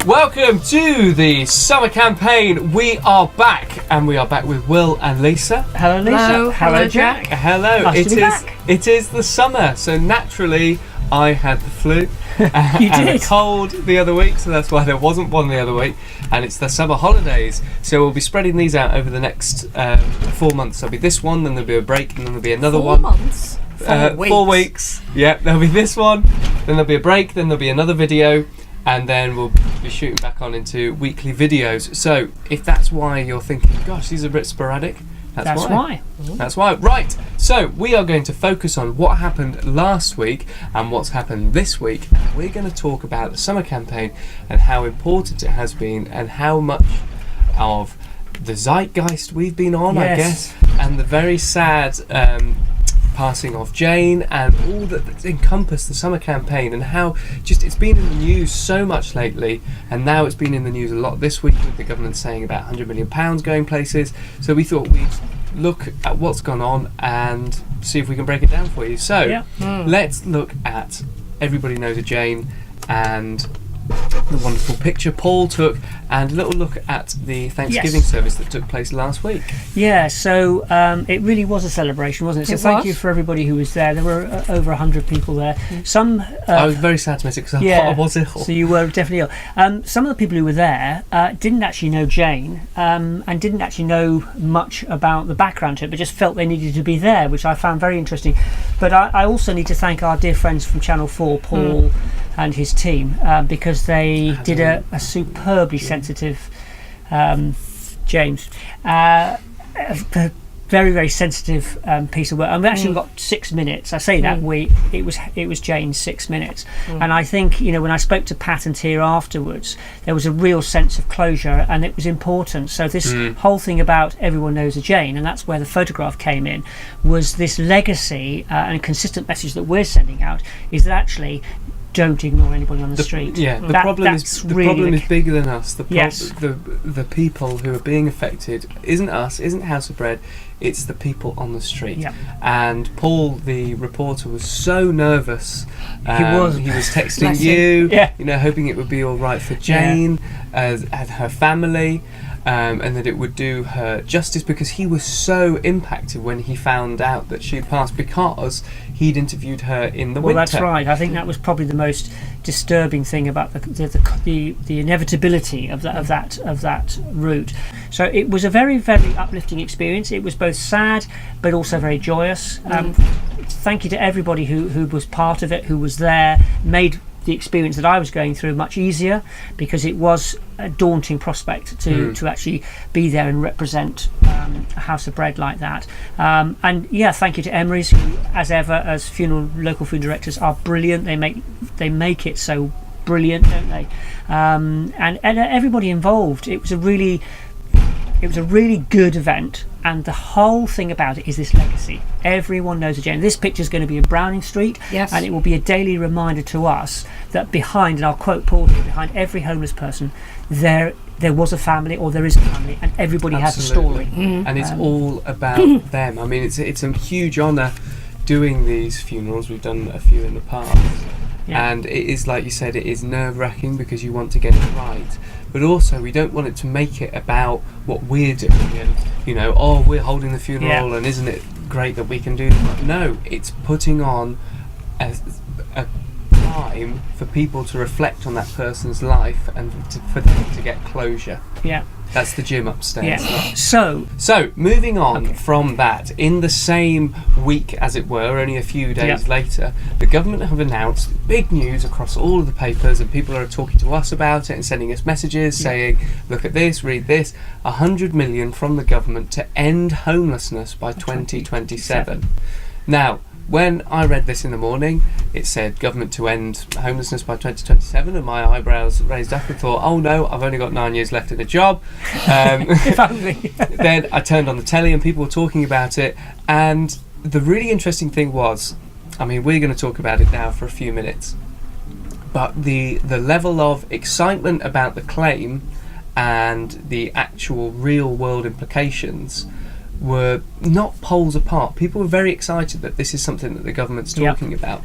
Welcome to the summer campaign. We are back, and we are back with Will and Lisa. Hello, Lisa. Hello, Jack. Hello. Nice to be back. It is the summer, so naturally I had the flu and a cold the other week, so that's why there wasn't one the other week. And it's the summer holidays, so we'll be spreading these out over the next 4 months. There'll be this one, then there'll be a break, and then there'll be another 4 one. 4 months. 4 weeks. 4 weeks. Yeah, there'll be this one, then there'll be a break, then there'll be another video. And then we'll be shooting back on into weekly videos. So if that's why you're thinking, gosh, these are a bit sporadic, that's why. That's why. Right, so we are going to focus on what happened last week and what's happened this week. And we're going to talk about the summer campaign and how important it has been and how much of the zeitgeist we've been on, I guess, and the very sad passing of Jayne and all that encompassed the summer campaign, and how just it's been in the news so much lately, and now it's been in the news a lot this week with the government saying about £100 million going places. So we thought we'd look at what's gone on and see if we can break it down for you. So let's look at Everybody Knows a Jayne and the wonderful picture Paul took, and a little look at the Thanksgiving service that took place last week. Yeah, so it really was a celebration, wasn't it? So thank you for everybody who was there. There were over 100 people there. Some I was very sad to miss it because I was ill. So you were definitely ill. Some of the people who were there didn't actually know Jayne and didn't actually know much about the background to it, but just felt they needed to be there, which I found very interesting. But I also need to thank our dear friends from Channel 4, Paul and his team, because they did a superbly sensitive James very, very sensitive piece of work. And we actually got 6 minutes. I say that it was Jayne's 6 minutes, and I think, you know, when I spoke to Pat and Tia afterwards, there was a real sense of closure, and it was important. So this whole thing about Everyone Knows a Jayne, and that's where the photograph came in, was this legacy and consistent message that we're sending out is that actually don't ignore anybody on the street. Yeah, the problem is bigger than us. The people who are being affected isn't us, isn't House of Bread. It's the people on the street. Yep. And Paul, the reporter, was so nervous. He was texting you, you know, hoping it would be all right for Jayne and her family. And that it would do her justice, because he was so impacted when he found out that she'd passed, because he'd interviewed her in the winter. Well, that's right. I think that was probably the most disturbing thing about the inevitability of that route. So it was a very, very uplifting experience. It was both sad but also very joyous. Thank you to everybody who was part of it, who was there, made the experience that I was going through much easier, because it was a daunting prospect to actually be there and represent a House of Bread like that. And thank you to Emery's, who, as ever, as local food directors, are brilliant. They make it so brilliant, don't they? And everybody involved. It was a really good event, and the whole thing about it is this legacy. Everyone knows a Jayne. This picture is going to be in Browning Street, and it will be a daily reminder to us that behind, and I'll quote Paul here, behind every homeless person there was a family, or there is a family, and everybody has a story. And it's all about them. I mean, it's a huge honour doing these funerals. We've done a few in the past. And it is, like you said, it is nerve-wracking because you want to get it right, but also we don't want it to make it about what we're doing and, you know, we're holding the funeral and isn't it great that we can do that. No, it's putting on a time for people to reflect on that person's life and for them to get closure. That's the gym upstairs. So moving on from that, in the same week, as it were, only a few days later, the government have announced big news across all of the papers, and people are talking to us about it and sending us messages saying, look at this, read this, 100 million from the government to end homelessness by 2027. Now, when I read this in the morning, it said government to end homelessness by 2027, and my eyebrows raised up and thought, oh no, I've only got 9 years left in a job. If only. Then I turned on the telly and people were talking about it, and the really interesting thing was, I mean, we're going to talk about it now for a few minutes, but the level of excitement about the claim and the actual real world implications were not poles apart. People were very excited that this is something that the government's talking about,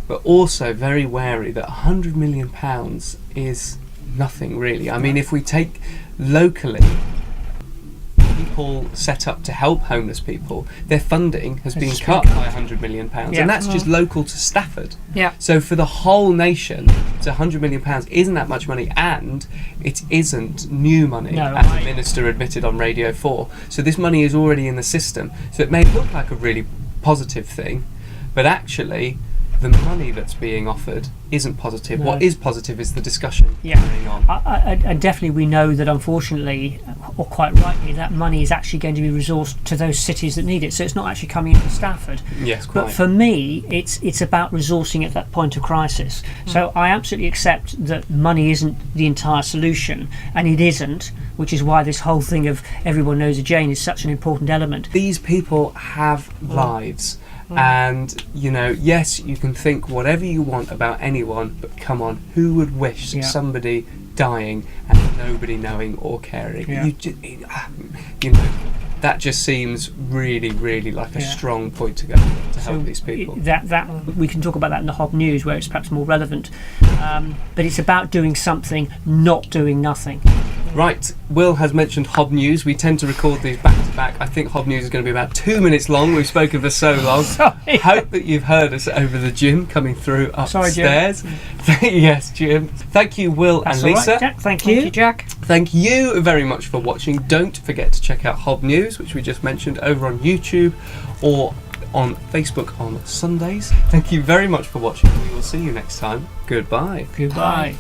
but also very wary that £100 million is nothing really. I mean, if we take locally, people set up to help homeless people, their funding has been cut by £100 million, and that's just local to Stafford. Yeah. So for the whole nation, it's £100 million isn't that much money, and it isn't new money, as the minister admitted on Radio 4. So this money is already in the system. So it may look like a really positive thing, but actually the money that's being offered isn't positive. What is positive is the discussion going on. And definitely we know that, unfortunately, or quite rightly, that money is actually going to be resourced to those cities that need it. So it's not actually coming into Stafford. Yes, quite. But for me, it's about resourcing at that point of crisis. So I absolutely accept that money isn't the entire solution, and it isn't, which is why this whole thing of everyone knows a Jayne is such an important element. These people have lives. And, you know, yes, you can think whatever you want about anyone, but come on, who would wish somebody dying and nobody knowing or caring? You know, that just seems really, really like a strong point to go to help these people. That we can talk about that in the Hob News, where it's perhaps more relevant. But it's about doing something, not doing nothing. Right, Will has mentioned Hob News. We tend to record these back to back. I think Hob News is going to be about 2 minutes long. We've spoken for so long. Sorry. Hope that you've heard us over the gym coming through upstairs. Sorry, Jim. Yes, Jim. Thank you, Will and Lisa. Right, Jack. Thank you, Jack. Thank you very much for watching. Don't forget to check out Hob News, which we just mentioned, over on YouTube or on Facebook on Sundays. Thank you very much for watching. We will see you next time. Goodbye. Goodbye.